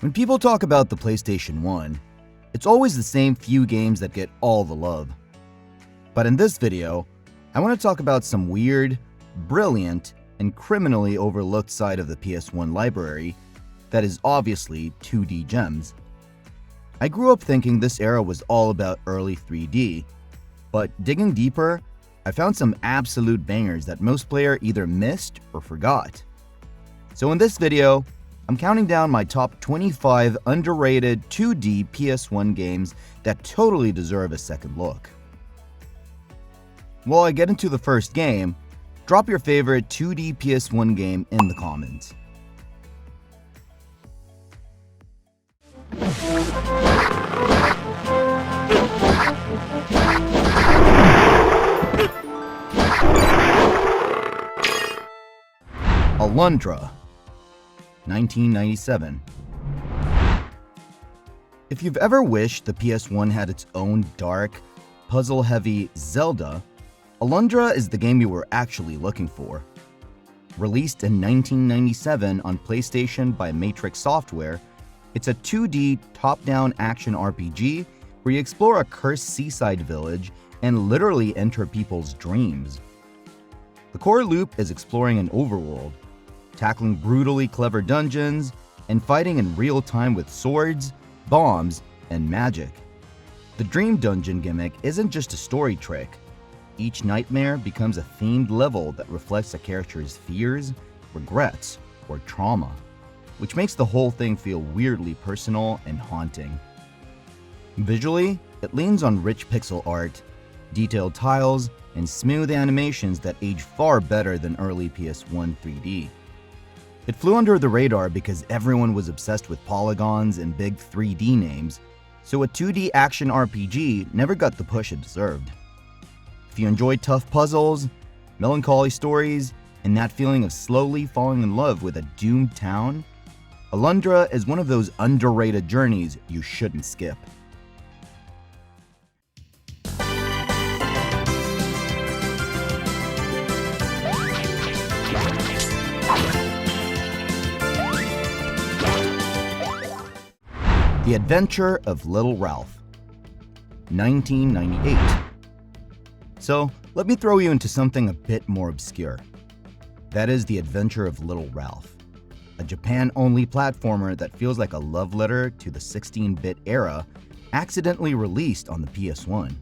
When people talk about the PlayStation 1, it's always the same few games that get all the love. But in this video, I want to talk about some weird, brilliant, and criminally overlooked side of the PS1 library that is obviously 2D gems. I grew up thinking this era was all about early 3D, but digging deeper, I found some absolute bangers that most players either missed or forgot. So in this video, I'm counting down my top 25 underrated 2D PS1 games that totally deserve a second look. While I get into the first game, drop your favorite 2D PS1 game in the comments. Alundra, 1997. If you've ever wished the PS1 had its own dark, puzzle-heavy Zelda, Alundra is the game you were actually looking for. Released in 1997 on PlayStation by Matrix Software, it's a 2D top-down action RPG where you explore a cursed seaside village and literally enter people's dreams. The core loop is exploring an overworld, tackling brutally clever dungeons, and fighting in real time with swords, bombs, and magic. The Dream Dungeon gimmick isn't just a story trick. Each nightmare becomes a themed level that reflects a character's fears, regrets, or trauma, which makes the whole thing feel weirdly personal and haunting. Visually, it leans on rich pixel art, detailed tiles, and smooth animations that age far better than early PS1 3D. It flew under the radar because everyone was obsessed with polygons and big 3D names, so a 2D action RPG never got the push it deserved. If you enjoy tough puzzles, melancholy stories, and that feeling of slowly falling in love with a doomed town, Alundra is one of those underrated journeys you shouldn't skip. The Adventure of Little Ralph, 1998. So, let me throw you into something a bit more obscure. That is The Adventure of Little Ralph, a Japan-only platformer that feels like a love letter to the 16-bit era, accidentally released on the PS1.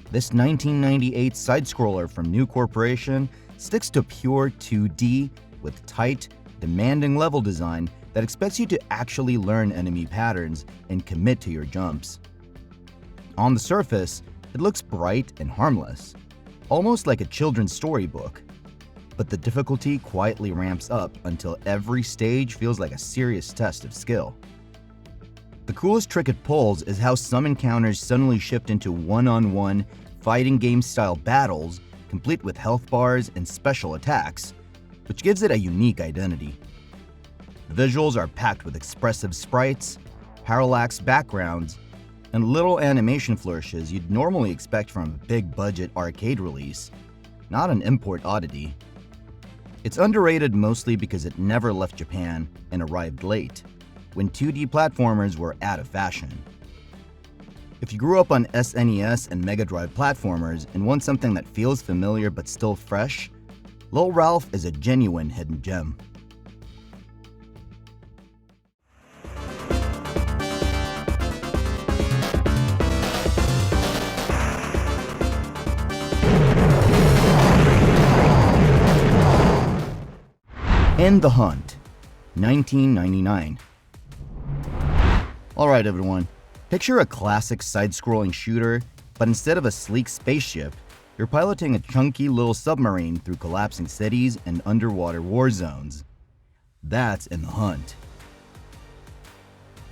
This 1998 side-scroller from New Corporation sticks to pure 2D with tight, demanding level design that expects you to actually learn enemy patterns and commit to your jumps. On the surface, it looks bright and harmless, almost like a children's storybook, but the difficulty quietly ramps up until every stage feels like a serious test of skill. The coolest trick it pulls is how some encounters suddenly shift into one-on-one fighting game-style battles, complete with health bars and special attacks, which gives it a unique identity. The visuals are packed with expressive sprites, parallax backgrounds, and little animation flourishes you'd normally expect from a big-budget arcade release, not an import oddity. It's underrated mostly because it never left Japan and arrived late, when 2D platformers were out of fashion. If you grew up on SNES and Mega Drive platformers and want something that feels familiar but still fresh, Lil Ralph is a genuine hidden gem. In the Hunt, 1999. Alright everyone, picture a classic side-scrolling shooter, but instead of a sleek spaceship, you're piloting a chunky little submarine through collapsing cities and underwater war zones. That's In the Hunt.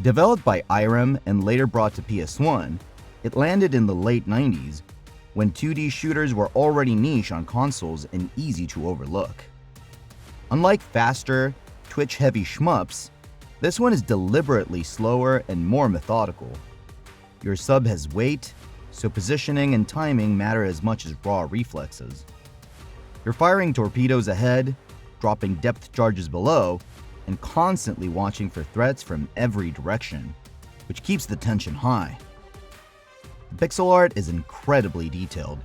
Developed by Irem and later brought to PS1, it landed in the late 90s, when 2D shooters were already niche on consoles and easy to overlook. Unlike faster, twitch-heavy shmups, this one is deliberately slower and more methodical. Your sub has weight, so positioning and timing matter as much as raw reflexes. You're firing torpedoes ahead, dropping depth charges below, and constantly watching for threats from every direction, which keeps the tension high. The pixel art is incredibly detailed,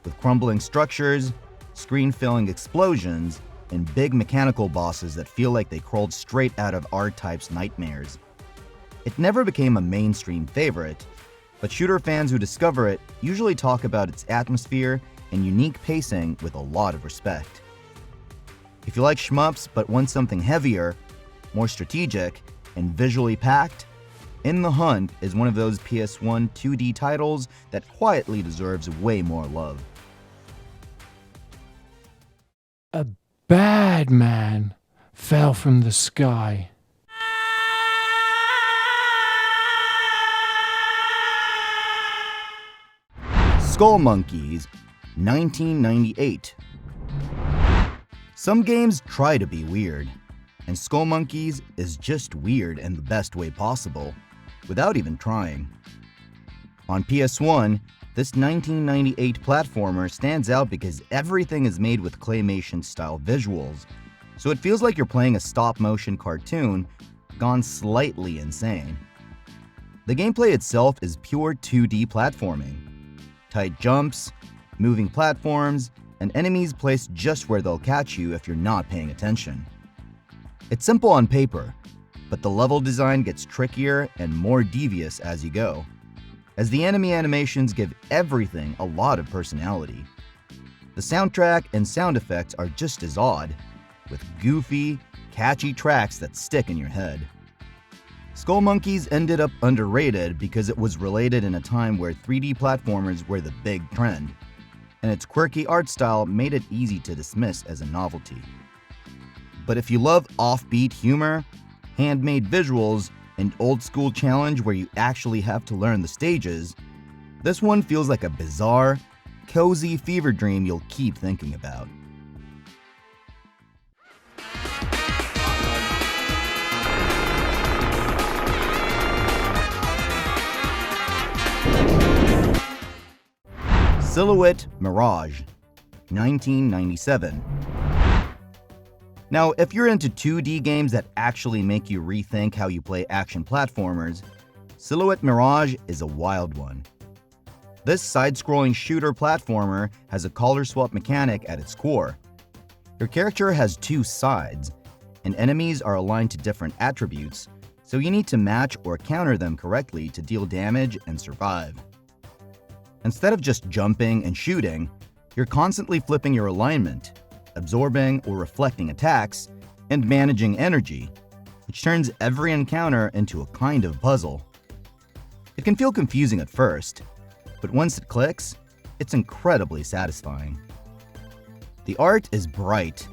with crumbling structures, screen-filling explosions, and big mechanical bosses that feel like they crawled straight out of R-Type's nightmares. It never became a mainstream favorite, but shooter fans who discover it usually talk about its atmosphere and unique pacing with a lot of respect. If you like shmups but want something heavier, more strategic, and visually packed, In the Hunt is one of those PS1 2D titles that quietly deserves way more love. A bad man fell from the sky. Skull Monkeys, 1998. Some games try to be weird, and Skull Monkeys is just weird in the best way possible, without even trying. On PS1, this 1998 platformer stands out because everything is made with claymation-style visuals, so it feels like you're playing a stop-motion cartoon gone slightly insane. The gameplay itself is pure 2D platforming. Tight jumps, moving platforms, and enemies placed just where they'll catch you if you're not paying attention. It's simple on paper, but the level design gets trickier and more devious as you go, as the enemy animations give everything a lot of personality. The soundtrack and sound effects are just as odd, with goofy, catchy tracks that stick in your head. Skull Monkeys ended up underrated because it was related in a time where 3D platformers were the big trend, and its quirky art style made it easy to dismiss as a novelty. But if you love offbeat humor, handmade visuals, and old-school challenge where you actually have to learn the stages, this one feels like a bizarre, cozy fever dream you'll keep thinking about. Silhouette Mirage, 1997. Now, if you're into 2D games that actually make you rethink how you play action platformers, Silhouette Mirage is a wild one. This side-scrolling shooter platformer has a color swap mechanic at its core. Your character has two sides, and enemies are aligned to different attributes, so you need to match or counter them correctly to deal damage and survive. Instead of just jumping and shooting, you're constantly flipping your alignment, absorbing or reflecting attacks, and managing energy, which turns every encounter into a kind of puzzle. It can feel confusing at first, but once it clicks, it's incredibly satisfying. The art is bright,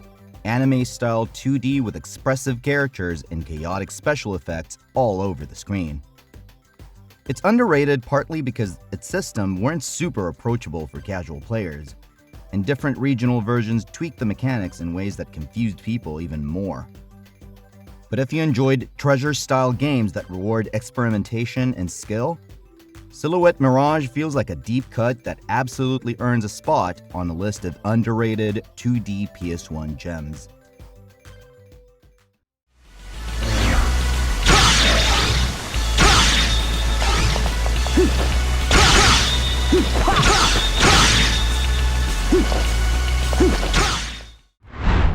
anime-style 2D with expressive characters and chaotic special effects all over the screen. It's underrated partly because its system weren't super approachable for casual players, and different regional versions tweaked the mechanics in ways that confused people even more. But if you enjoyed treasure-style games that reward experimentation and skill, Silhouette Mirage feels like a deep cut that absolutely earns a spot on a list of underrated 2D PS1 gems.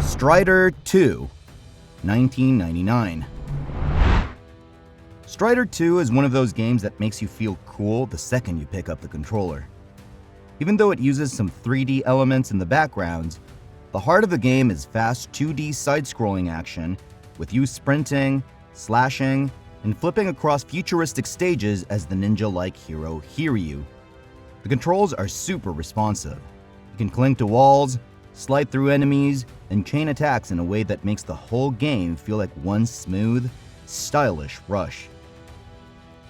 Strider II, 1999. Strider II is one of those games that makes you feel cool the second you pick up the controller. Even though it uses some 3D elements in the backgrounds, the heart of the game is fast 2D side-scrolling action with you sprinting, slashing, and flipping across futuristic stages as the ninja-like hero Hiryu. The controls are super responsive. You can cling to walls, slide through enemies, and chain attacks in a way that makes the whole game feel like one smooth, stylish rush.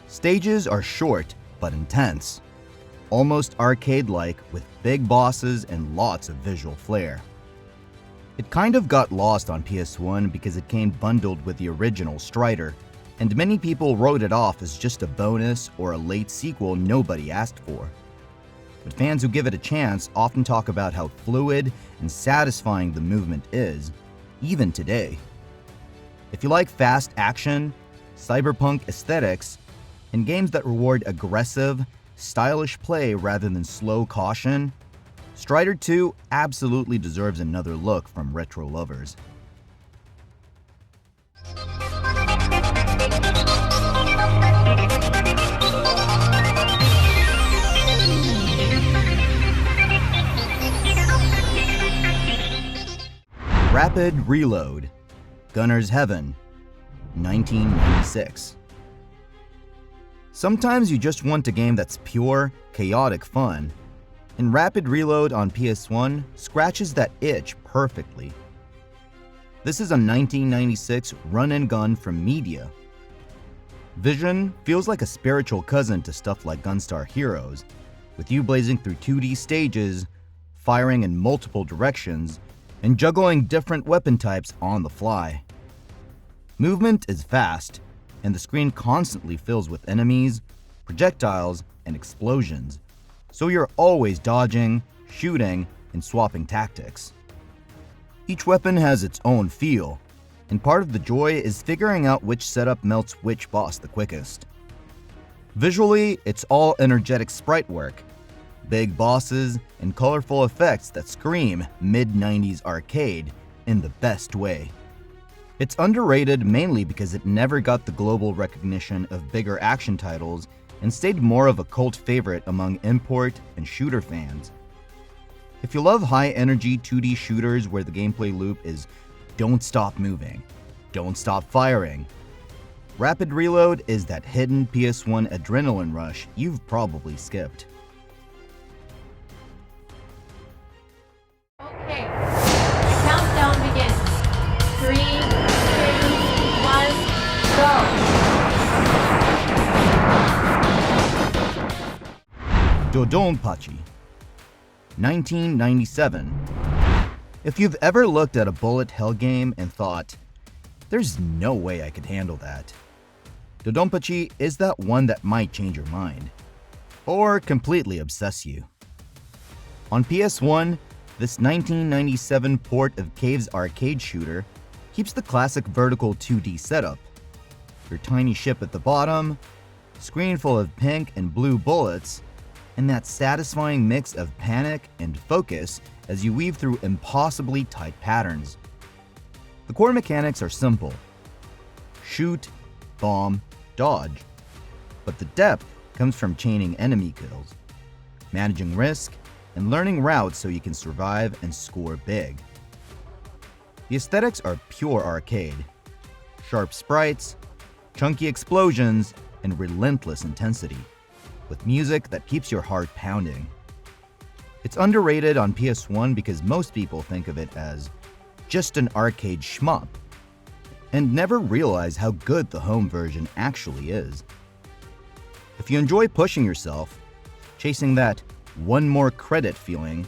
Stages are short but intense, almost arcade-like with big bosses and lots of visual flair. It kind of got lost on PS1 because it came bundled with the original Strider, and many people wrote it off as just a bonus or a late sequel nobody asked for. But fans who give it a chance often talk about how fluid and satisfying the movement is, even today. If you like fast action, cyberpunk aesthetics, and games that reward aggressive, stylish play rather than slow caution, Strider 2 absolutely deserves another look from retro lovers. Rapid Reload, Gunner's Heaven, 1996. Sometimes you just want a game that's pure, chaotic fun, and Rapid Reload on PS1 scratches that itch perfectly. This is a 1996 run-and-gun from Media. Vision feels like a spiritual cousin to stuff like Gunstar Heroes, with you blazing through 2D stages, firing in multiple directions, and juggling different weapon types on the fly. Movement is fast, and the screen constantly fills with enemies, projectiles, and explosions, so you're always dodging, shooting, and swapping tactics. Each weapon has its own feel, and part of the joy is figuring out which setup melts which boss the quickest. Visually, it's all energetic sprite work, big bosses, and colorful effects that scream mid-90s arcade in the best way. It's underrated mainly because it never got the global recognition of bigger action titles and stayed more of a cult favorite among import and shooter fans. If you love high-energy 2D shooters where the gameplay loop is don't stop moving, don't stop firing, Rapid Reload is that hidden PS1 adrenaline rush you've probably skipped. Okay, the countdown begins. 3, 2, 1, go! DoDonPachi, 1997. If you've ever looked at a bullet hell game and thought, there's no way I could handle that, DoDonPachi is that one that might change your mind, or completely obsess you. On PS1, this 1997 port of Cave's arcade shooter keeps the classic vertical 2D setup. Your tiny ship at the bottom, screen full of pink and blue bullets, and that satisfying mix of panic and focus as you weave through impossibly tight patterns. The core mechanics are simple: shoot, bomb, dodge. But the depth comes from chaining enemy kills, managing risk, and learning routes so you can survive and score big. The aesthetics are pure arcade: sharp sprites, chunky explosions, and relentless intensity, with music that keeps your heart pounding. It's underrated on PS1 because most people think of it as just an arcade shmup, and never realize how good the home version actually is. If you enjoy pushing yourself, chasing that one more credit feeling,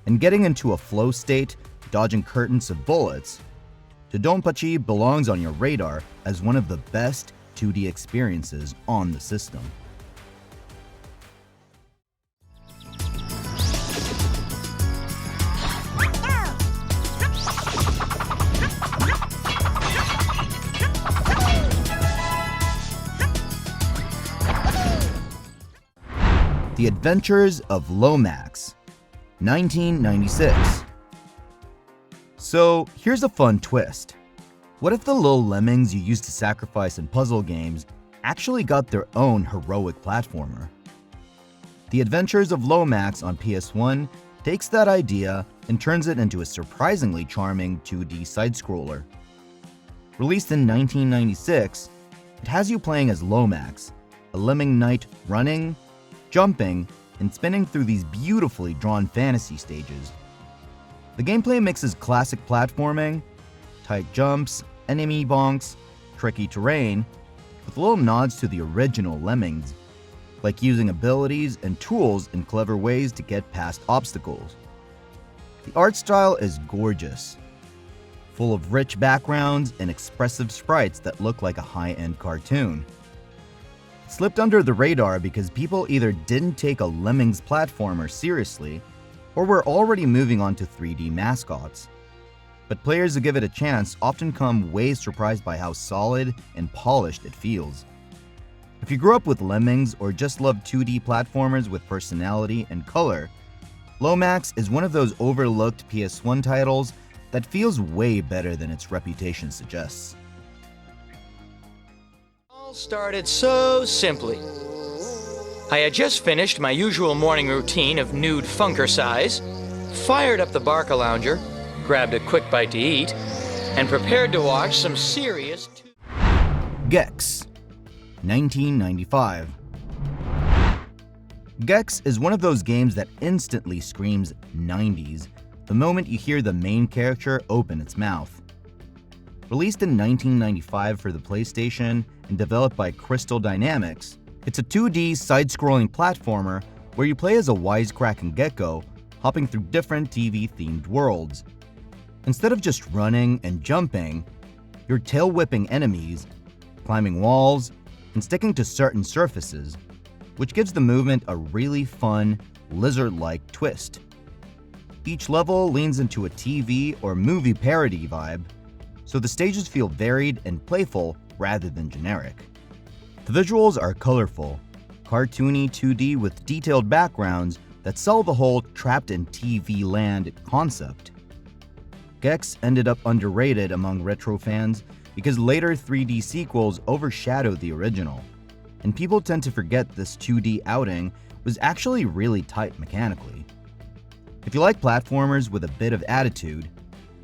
and getting into a flow state, dodging curtains of bullets, DoDonPachi belongs on your radar as one of the best 2D experiences on the system. The Adventures of Lomax, 1996. So here's a fun twist. What if the little lemmings you used to sacrifice in puzzle games actually got their own heroic platformer? The Adventures of Lomax on PS1 takes that idea and turns it into a surprisingly charming 2D side-scroller. Released in 1996, it has you playing as Lomax, a lemming knight running, jumping, and spinning through these beautifully drawn fantasy stages. The gameplay mixes classic platforming, tight jumps, enemy bonks, tricky terrain, with little nods to the original Lemmings, like using abilities and tools in clever ways to get past obstacles. The art style is gorgeous, full of rich backgrounds and expressive sprites that look like a high-end cartoon. It slipped under the radar because people either didn't take a Lemmings platformer seriously, or were already moving on to 3D mascots. but players who give it a chance often come way surprised by how solid and polished it feels. If you grew up with Lemmings or just love 2D platformers with personality and color, Lomax is one of those overlooked PS1 titles that feels way better than its reputation suggests. All started so simply. I had just finished my usual morning routine of nude funkercise, fired up the Barca Lounger, grabbed a quick bite to eat, and prepared to watch some serious Gex, 1995. Gex is one of those games that instantly screams 90s the moment you hear the main character open its mouth. Released in 1995 for the PlayStation and developed by Crystal Dynamics, it's a 2D side-scrolling platformer where you play as a wisecracking gecko hopping through different TV-themed worlds. Instead of just running and jumping, you're tail-whipping enemies, climbing walls, and sticking to certain surfaces, which gives the movement a really fun, lizard-like twist. Each level leans into a TV or movie parody vibe, so the stages feel varied and playful rather than generic. The visuals are colorful, cartoony 2D with detailed backgrounds that sell the whole trapped in TV land concept. Gex ended up underrated among retro fans because later 3D sequels overshadowed the original, and people tend to forget this 2D outing was actually really tight mechanically. If you like platformers with a bit of attitude,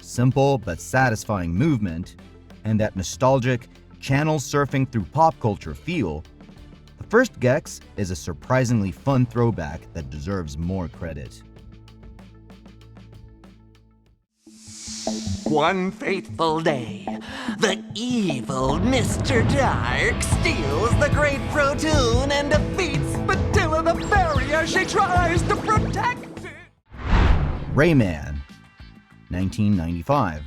simple but satisfying movement, and that nostalgic channel surfing through pop culture feel, the first Gex is a surprisingly fun throwback that deserves more credit. One fateful day, the evil Mr. Dark steals the Great Protoon and defeats Matilla the Fairy as she tries to protect it. Rayman, 1995.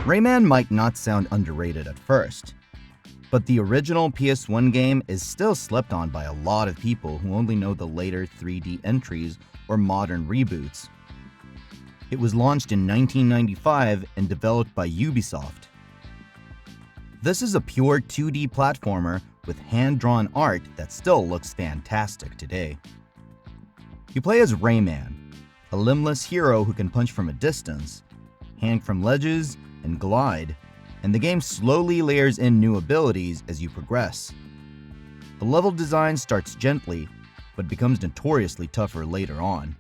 Rayman might not sound underrated at first, but the original PS1 game is still slept on by a lot of people who only know the later 3D entries or modern reboots. It was launched in 1995 and developed by Ubisoft. This is a pure 2D platformer with hand-drawn art that still looks fantastic today. You play as Rayman, a limbless hero who can punch from a distance, hang from ledges, and glide, and the game slowly layers in new abilities as you progress. The level design starts gently, but becomes notoriously tougher later on,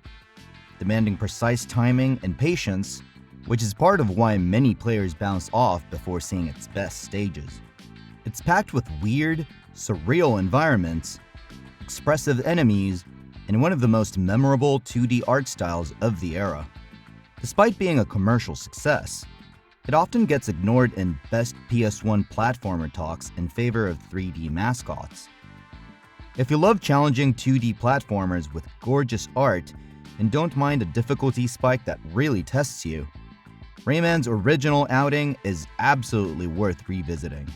demanding precise timing and patience, which is part of why many players bounce off before seeing its best stages. It's packed with weird, surreal environments, expressive enemies, and one of the most memorable 2D art styles of the era. Despite being a commercial success, it often gets ignored in best PS1 platformer talks in favor of 3D mascots. If you love challenging 2D platformers with gorgeous art and don't mind a difficulty spike that really tests you, Rayman's original outing is absolutely worth revisiting.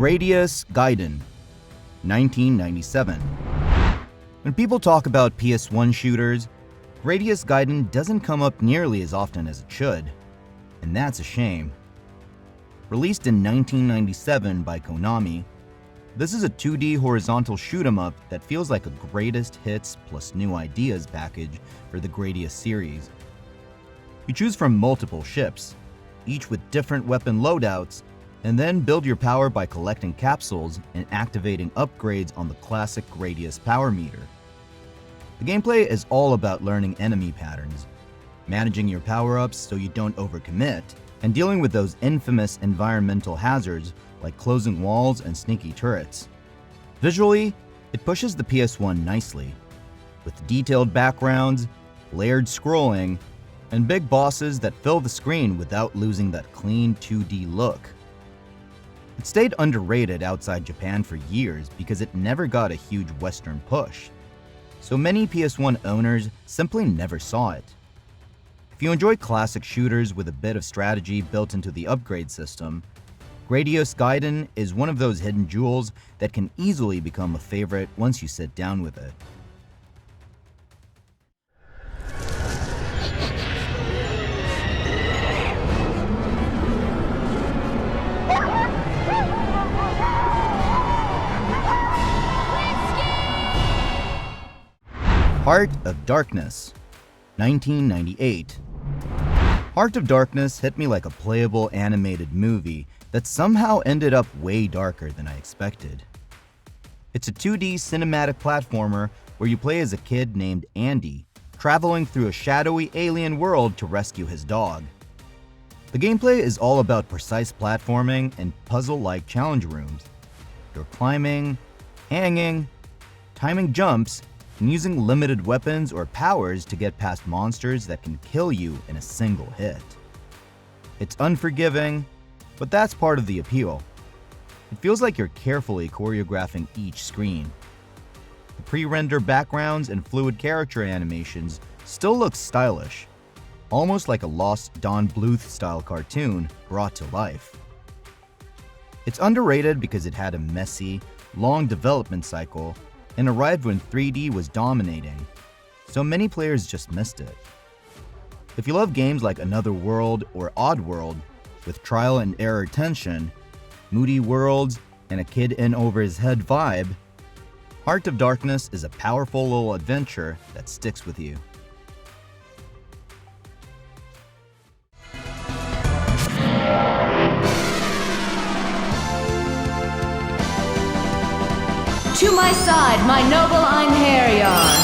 Gradius Gaiden, 1997. When people talk about PS1 shooters, Gradius Gaiden doesn't come up nearly as often as it should, and that's a shame. Released in 1997 by Konami, this is a 2D horizontal shoot-'em-up that feels like a greatest hits plus new ideas package for the Gradius series. You choose from multiple ships, each with different weapon loadouts, and then build your power by collecting capsules and activating upgrades on the classic Gradius power meter. The gameplay is all about learning enemy patterns, managing your power-ups so you don't overcommit, and dealing with those infamous environmental hazards like closing walls and sneaky turrets. Visually, it pushes the PS1 nicely, with detailed backgrounds, layered scrolling, and big bosses that fill the screen without losing that clean 2D look. It stayed underrated outside Japan for years because it never got a huge Western push, so many PS1 owners simply never saw it. If If you enjoy classic shooters with a bit of strategy built into the upgrade system, Gradius Gaiden is one of those hidden jewels that can easily become a favorite once you sit down with it. Heart of Darkness, 1998. Heart of Darkness hit me like a playable animated movie that somehow ended up way darker than I expected. It's a 2D cinematic platformer where you play as a kid named Andy, traveling through a shadowy alien world to rescue his dog. The gameplay is all about precise platforming and puzzle-like challenge rooms. You're climbing, hanging, timing jumps, and using limited weapons or powers to get past monsters that can kill you in a single hit. It's unforgiving, but that's part of the appeal. It feels like you're carefully choreographing each screen. The pre-render backgrounds and fluid character animations still look stylish, almost like a lost Don Bluth-style cartoon brought to life. It's underrated because it had a messy, long development cycle and arrived when 3D was dominating, so many players just missed it. If you love games like Another World or Oddworld, with trial and error tension, moody worlds, and a kid in over his head vibe, Heart of Darkness is a powerful little adventure that sticks with you. To my side, my noble Einherjar.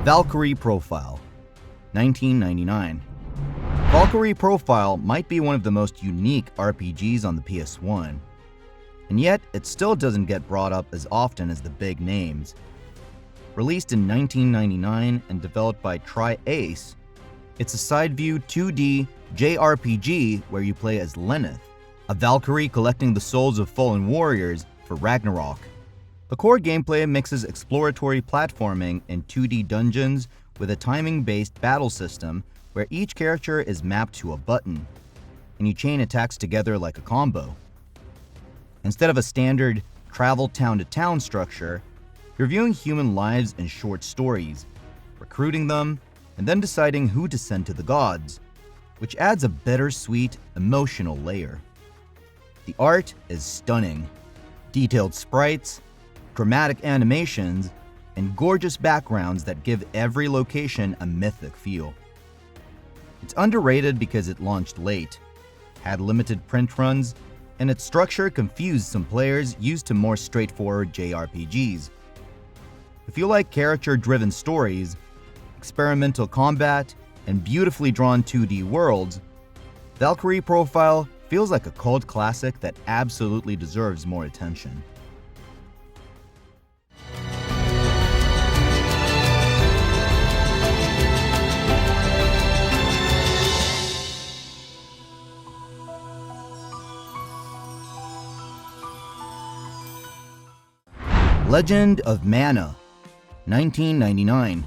Valkyrie Profile, 1999. Valkyrie Profile might be one of the most unique RPGs on the PS1, and yet it still doesn't get brought up as often as the big names. Released in 1999 and developed by Tri-Ace, it's a side-view 2D JRPG where you play as Lenneth, a Valkyrie collecting the souls of fallen warriors for Ragnarok. The core gameplay mixes exploratory platforming in 2D dungeons with a timing-based battle system where each character is mapped to a button, and you chain attacks together like a combo. Instead of a standard travel town-to-town structure, you're viewing human lives in short stories, recruiting them, and then deciding who to send to the gods, which adds a bittersweet, emotional layer. The art is stunning. Detailed sprites, dramatic animations, and gorgeous backgrounds that give every location a mythic feel. It's underrated because it launched late, had limited print runs, and its structure confused some players used to more straightforward JRPGs. If you like character-driven stories, experimental combat, and beautifully drawn 2D worlds, Valkyrie Profile feels like a cult classic that absolutely deserves more attention. Legend of Mana, 1999.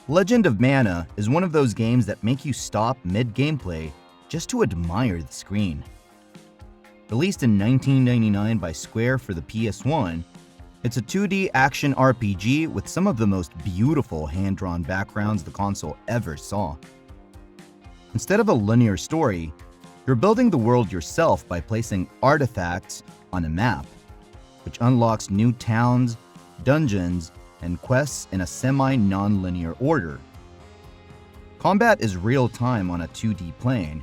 Legend of Mana is one of those games that make you stop mid-gameplay just to admire the screen. Released in 1999 by Square for the PS1, it's a 2D action RPG with some of the most beautiful hand-drawn backgrounds the console ever saw. Instead of a linear story, you're building the world yourself by placing artifacts on a map, which unlocks new towns, dungeons, and quests in a semi-non-linear order. Combat is real-time on a 2D plane,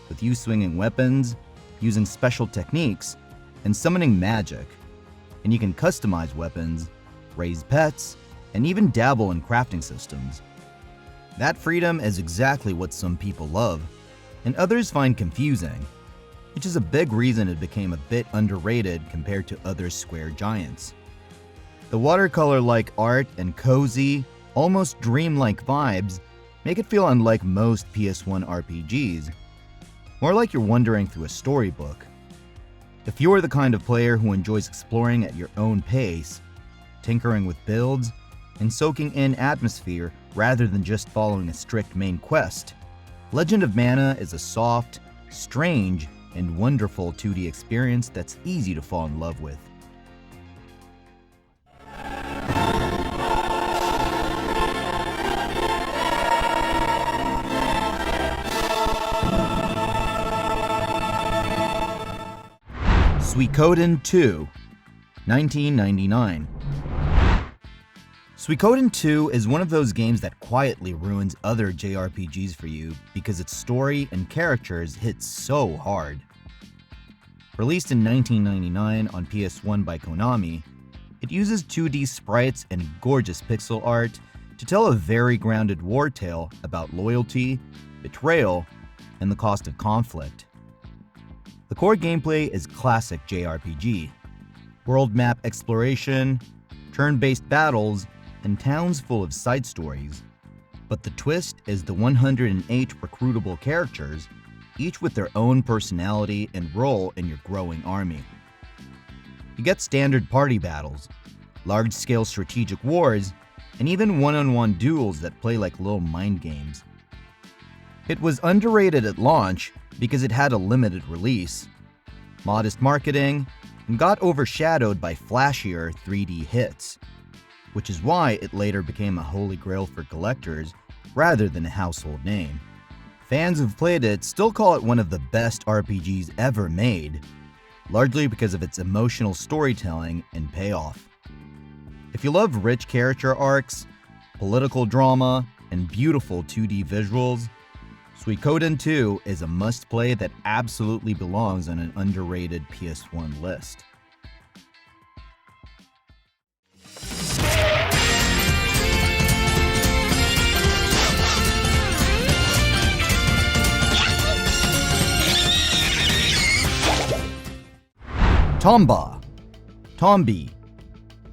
with you swinging weapons, using special techniques, and summoning magic. And you can customize weapons, raise pets, and even dabble in crafting systems. That freedom is exactly what some people love, and others find confusing, which is a big reason it became a bit underrated compared to other Square giants. The watercolor-like art and cozy, almost dreamlike vibes make it feel unlike most PS1 RPGs, more like you're wandering through a storybook. If you're the kind of player who enjoys exploring at your own pace, tinkering with builds, and soaking in atmosphere rather than just following a strict main quest. Legend of Mana is a soft, strange, and wonderful 2D experience that's easy to fall in love with. Suikoden II, 1999. Suikoden II is one of those games that quietly ruins other JRPGs for you because its story and characters hit so hard. Released in 1999 on PS1 by Konami, it uses 2D sprites and gorgeous pixel art to tell a very grounded war tale about loyalty, betrayal, and the cost of conflict. The core gameplay is classic JRPG. World map exploration, turn-based battles, and towns full of side stories. But the twist is the 108 recruitable characters, each with their own personality and role in your growing army. You get standard party battles, large-scale strategic wars, and even one-on-one duels that play like little mind games. It was underrated at launch because it had a limited release, modest marketing, and got overshadowed by flashier 3D hits, which is why it later became a holy grail for collectors rather than a household name. Fans who've played it still call it one of the best RPGs ever made, largely because of its emotional storytelling and payoff. If you love rich character arcs, political drama, and beautiful 2D visuals, Suikoden II is a must-play that absolutely belongs on an underrated PS1 list. Tomba,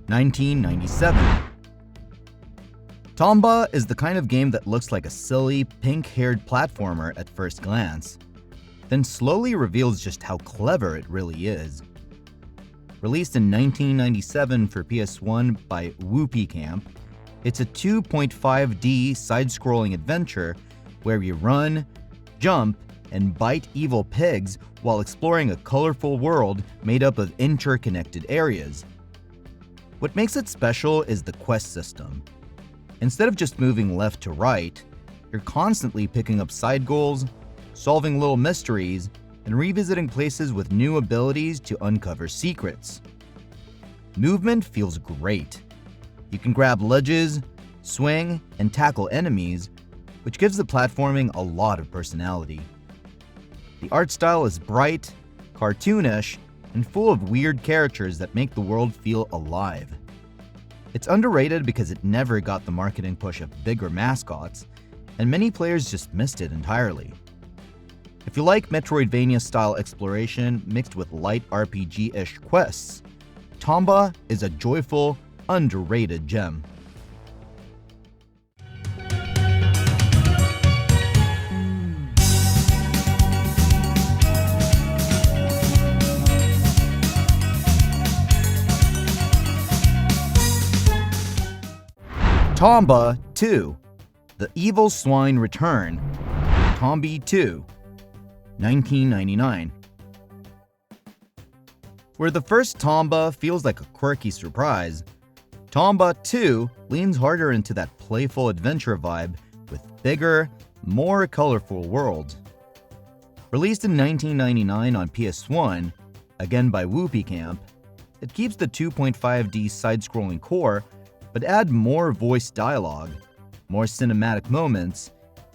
1997. Tomba is the kind of game that looks like a silly, pink-haired platformer at first glance, then slowly reveals just how clever it really is. Released in 1997 for PS1 by Whoopee Camp, it's a 2.5D side-scrolling adventure where you run, jump, and bite evil pigs while exploring a colorful world made up of interconnected areas. What makes it special is the quest system. Instead of just moving left to right, you're constantly picking up side goals, solving little mysteries, and revisiting places with new abilities to uncover secrets. Movement feels great. You can grab ledges, swing, and tackle enemies, which gives the platforming a lot of personality. The art style is bright, cartoonish, and full of weird characters that make the world feel alive. It's underrated because it never got the marketing push of bigger mascots, and many players just missed it entirely. If you like Metroidvania-style exploration mixed with light RPG-ish quests, Tomba is a joyful, underrated gem. Tomba 2, The Evil Swine Return, Tombi 2, 1999. Where the first Tomba feels like a quirky surprise, Tomba 2 leans harder into that playful adventure vibe with bigger, more colorful worlds. Released in 1999 on PS1, again by Whoopee Camp, it keeps the 2.5D side-scrolling core but add more voice dialogue, more cinematic moments,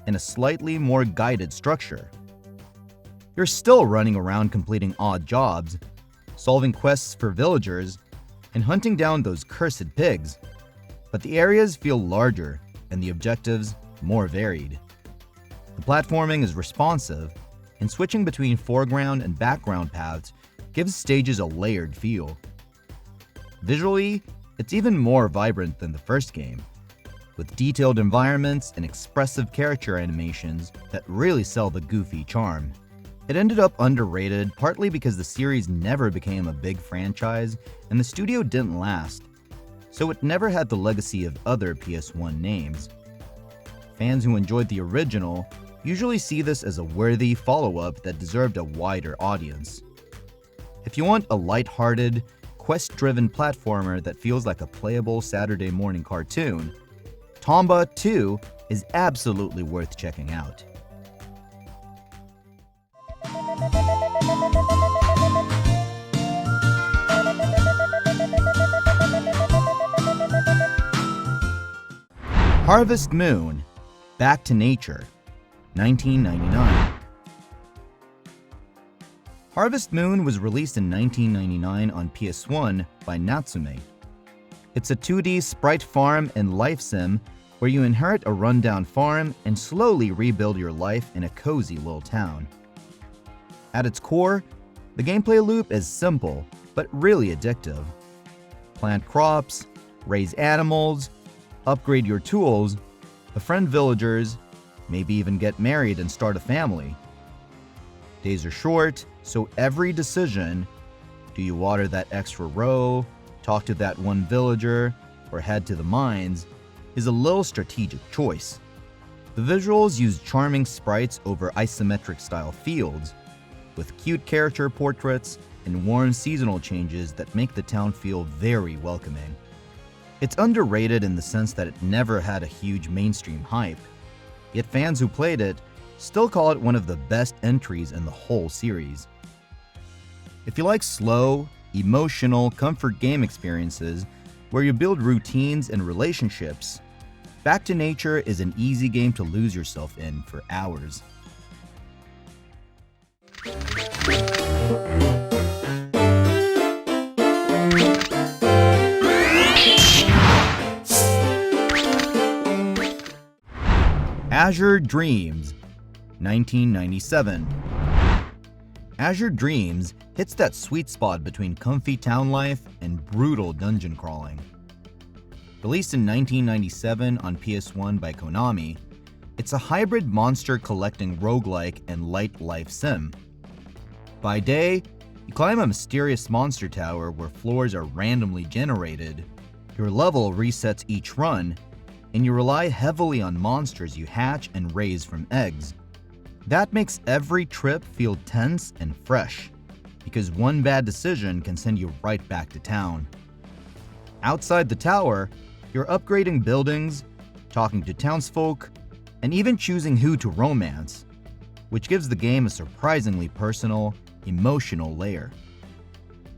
and a slightly more guided structure. You're still running around completing odd jobs, solving quests for villagers, and hunting down those cursed pigs, but the areas feel larger and the objectives more varied. The platforming is responsive, and switching between foreground and background paths gives stages a layered feel. Visually, it's even more vibrant than the first game, with detailed environments and expressive character animations that really sell the goofy charm. It ended up underrated partly because the series never became a big franchise and the studio didn't last, so it never had the legacy of other PS1 names. fans who enjoyed the original usually see this as a worthy follow-up that deserved a wider audience. If you want a light-hearted, quest-driven platformer that feels like a playable Saturday morning cartoon, Tomba 2 is absolutely worth checking out. Harvest Moon: Back to Nature, 1999. Harvest Moon was released in 1999 on PS1 by Natsume. It's a 2D sprite farm and life sim where you inherit a rundown farm and slowly rebuild your life in a cozy little town. At its core, the gameplay loop is simple but really addictive. Plant crops, raise animals, upgrade your tools, befriend villagers, maybe even get married and start a family. Days are short, so every decision, do you water that extra row, talk to that one villager, or head to the mines, is a little strategic choice. The visuals use charming sprites over isometric style fields, with cute character portraits and warm seasonal changes that make the town feel very welcoming. It's underrated in the sense that it never had a huge mainstream hype, yet fans who played it still call it one of the best entries in the whole series. If you like slow, emotional, comfort game experiences where you build routines and relationships, Back to Nature is an easy game to lose yourself in for hours. Azure Dreams, 1997. Azure Dreams hits that sweet spot between comfy town life and brutal dungeon crawling. Released in 1997 on PS1 by Konami, it's a hybrid monster collecting roguelike and light life sim. By day, you climb a mysterious monster tower where floors are randomly generated, your level resets each run, and you rely heavily on monsters you hatch and raise from eggs. That makes every trip feel tense and fresh, because one bad decision can send you right back to town. Outside the tower, you're upgrading buildings, talking to townsfolk, and even choosing who to romance, which gives the game a surprisingly personal, emotional layer.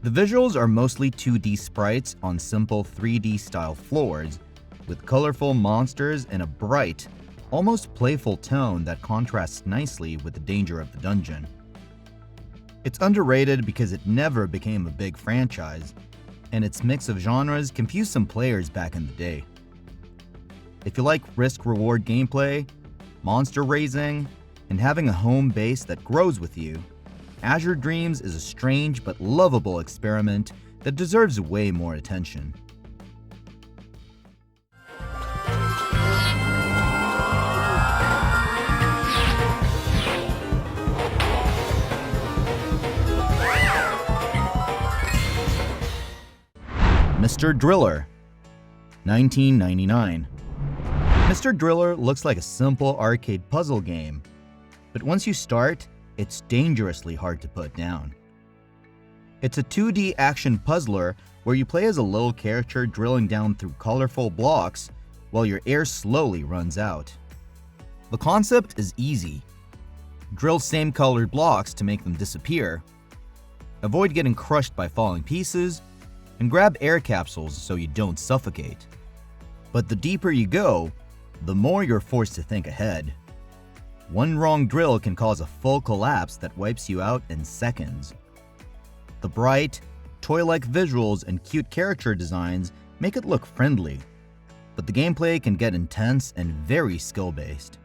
The visuals are mostly 2D sprites on simple 3D style floors, with colorful monsters and a bright, almost playful tone that contrasts nicely with the danger of the dungeon. It's underrated because it never became a big franchise, and its mix of genres confused some players back in the day. If you like risk-reward gameplay, monster raising, and having a home base that grows with you, Azure Dreams is a strange but lovable experiment that deserves way more attention. Mr. Driller, 1999. Mr. Driller looks like a simple arcade puzzle game, but once you start, it's dangerously hard to put down. It's a 2D action puzzler where you play as a little character drilling down through colorful blocks while your air slowly runs out. The concept is easy. Drill same colored blocks to make them disappear, avoid getting crushed by falling pieces, and grab air capsules so you don't suffocate. But the deeper you go, the more you're forced to think ahead. One wrong drill can cause a full collapse that wipes you out in seconds. The bright, toy-like visuals and cute character designs make it look friendly, but the gameplay can get intense and very skill-based.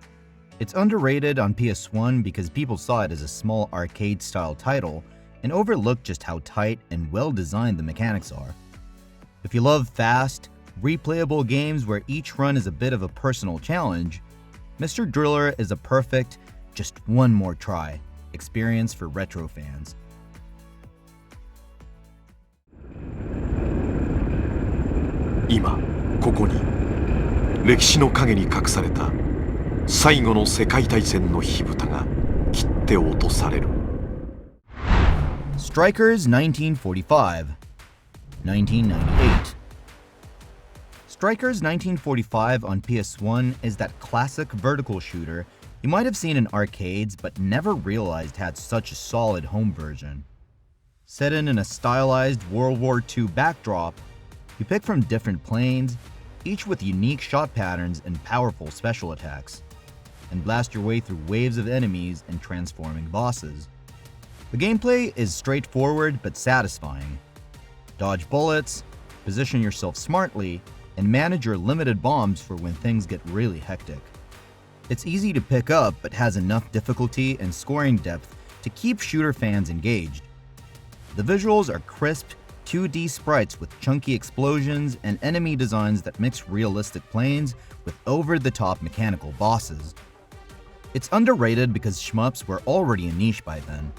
It's underrated on PS1 because people saw it as a small arcade-style title and overlooked just how tight and well-designed the mechanics are. If you love fast, replayable games where each run is a bit of a personal challenge, Mr. Driller is a perfect, just one more try, experience for retro fans. Now, ここに歴史の陰に隠された最後の世界大戦の火蓋が切って落とされる。 Strikers 1945, 1998. Strikers 1945 on PS1 is that classic vertical shooter you might have seen in arcades but never realized had such a solid home version. Set in a stylized World War II backdrop, you pick from different planes, each with unique shot patterns and powerful special attacks, and blast your way through waves of enemies and transforming bosses. The gameplay is straightforward but satisfying. Dodge bullets, position yourself smartly, and manage your limited bombs for when things get really hectic. It's easy to pick up but has enough difficulty and scoring depth to keep shooter fans engaged. The visuals are crisp, 2D sprites with chunky explosions and enemy designs that mix realistic planes with over-the-top mechanical bosses. It's underrated because shmups were already a niche by then,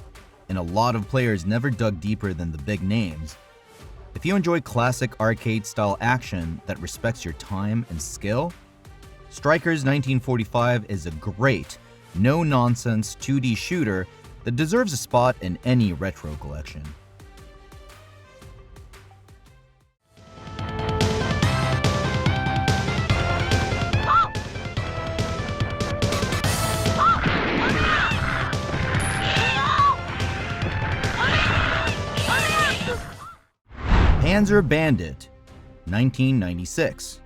and a lot of players never dug deeper than the big names. If you enjoy classic arcade-style action that respects your time and skill, Strikers 1945 is a great, no-nonsense 2D shooter that deserves a spot in any retro collection. Panzer Bandit, 1996.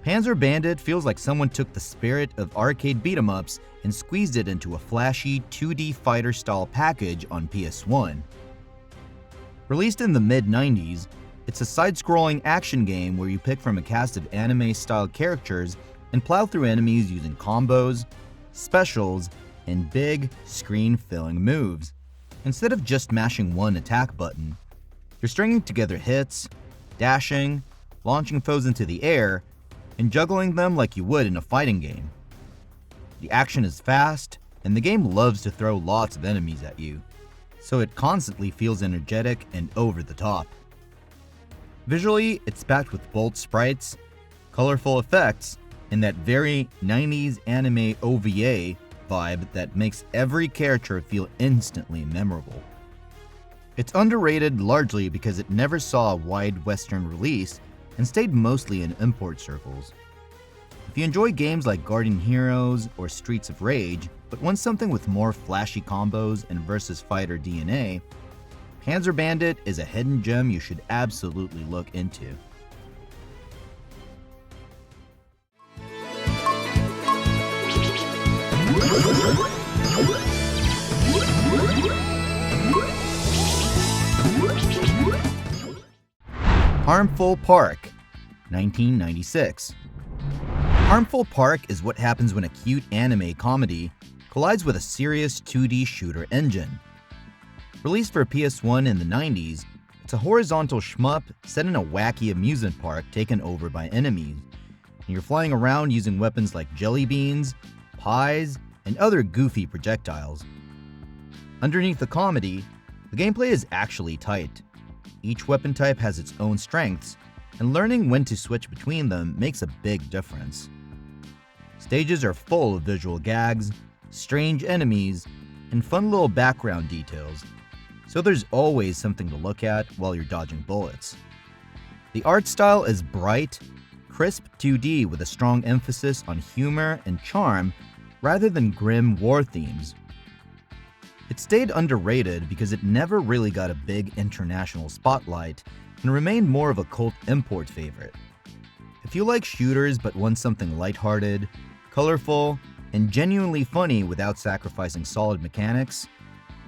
Panzer Bandit feels like someone took the spirit of arcade beat-em-ups and squeezed it into a flashy 2D fighter-style package on PS1. Released in the mid-90s, it's a side-scrolling action game where you pick from a cast of anime-style characters and plow through enemies using combos, specials, and big, screen-filling moves, instead of just mashing one attack button. You're stringing together hits, dashing, launching foes into the air, and juggling them like you would in a fighting game. The action is fast, and the game loves to throw lots of enemies at you, so it constantly feels energetic and over the top. Visually, it's packed with bold sprites, colorful effects, and that very 90s anime OVA vibe that makes every character feel instantly memorable. It's underrated largely because it never saw a wide Western release and stayed mostly in import circles. If you enjoy games like Guardian Heroes or Streets of Rage, but want something with more flashy combos and versus fighter DNA, Panzer Bandit is a hidden gem you should absolutely look into. Harmful Park, 1996. Harmful Park is what happens when a cute anime comedy collides with a serious 2D shooter engine. Released for PS1 in the 90s, it's a horizontal shmup set in a wacky amusement park taken over by enemies, and you're flying around using weapons like jelly beans, pies, and other goofy projectiles. Underneath the comedy, the gameplay is actually tight. Each weapon type has its own strengths, and learning when to switch between them makes a big difference. Stages are full of visual gags, strange enemies, and fun little background details, so there's always something to look at while you're dodging bullets. The art style is bright, crisp 2D with a strong emphasis on humor and charm rather than grim war themes. It stayed underrated because it never really got a big international spotlight and remained more of a cult import favorite. If you like shooters but want something lighthearted, colorful, and genuinely funny without sacrificing solid mechanics,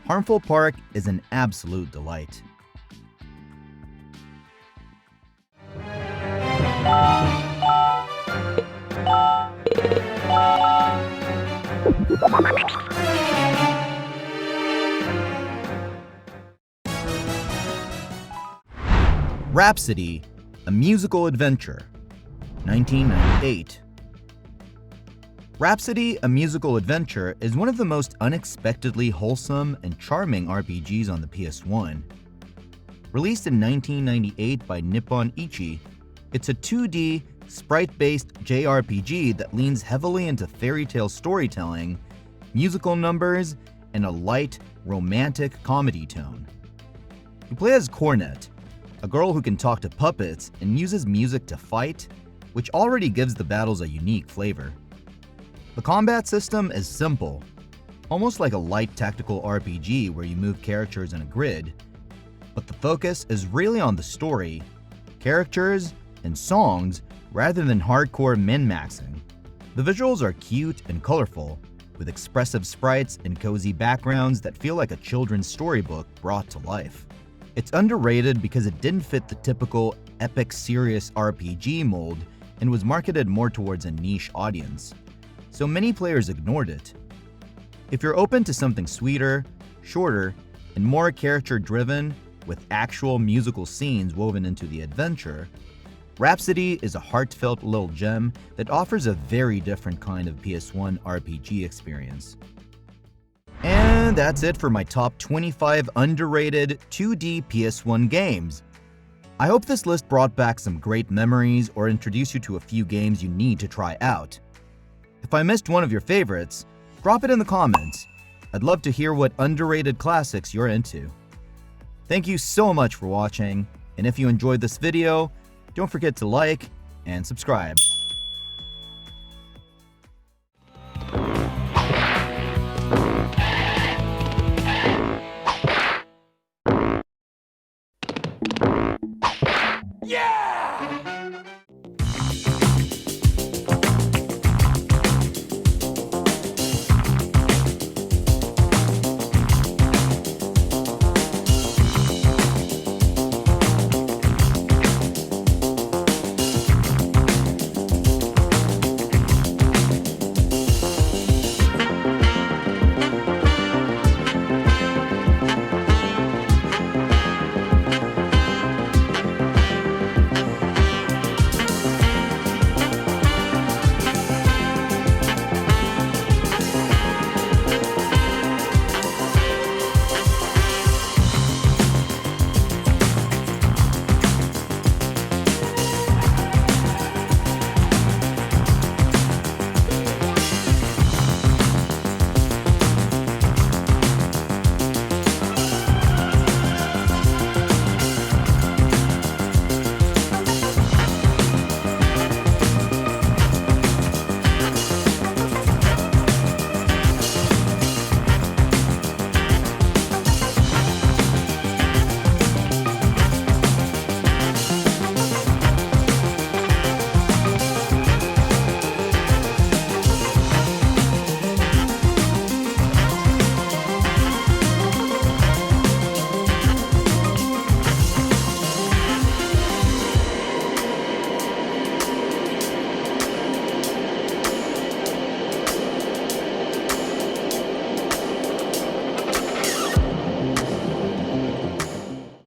Harmful Park is an absolute delight. Rhapsody, a musical adventure, 1998. Rhapsody, a musical adventure, is one of the most unexpectedly wholesome and charming RPGs on the PS1. Released in 1998 by Nippon Ichi, it's a 2D, sprite-based JRPG that leans heavily into fairy tale storytelling, musical numbers, and a light, romantic comedy tone. You play as Cornet, a girl who can talk to puppets and uses music to fight, which already gives the battles a unique flavor. The combat system is simple, almost like a light tactical RPG where you move characters in a grid, but the focus is really on the story, characters, and songs rather than hardcore min-maxing. The visuals are cute and colorful, with expressive sprites and cozy backgrounds that feel like a children's storybook brought to life. It's underrated because it didn't fit the typical epic serious RPG mold and was marketed more towards a niche audience, so many players ignored it. If you're open to something sweeter, shorter, and more character-driven with actual musical scenes woven into the adventure, Rhapsody is a heartfelt little gem that offers a very different kind of PS1 RPG experience. And that's it for my top 25 underrated 2D PS1 games. I hope this list brought back some great memories or introduced you to a few games you need to try out. If I missed one of your favorites, drop it in the comments. I'd love to hear what underrated classics you're into. Thank you so much for watching, and if you enjoyed this video, don't forget to like and subscribe.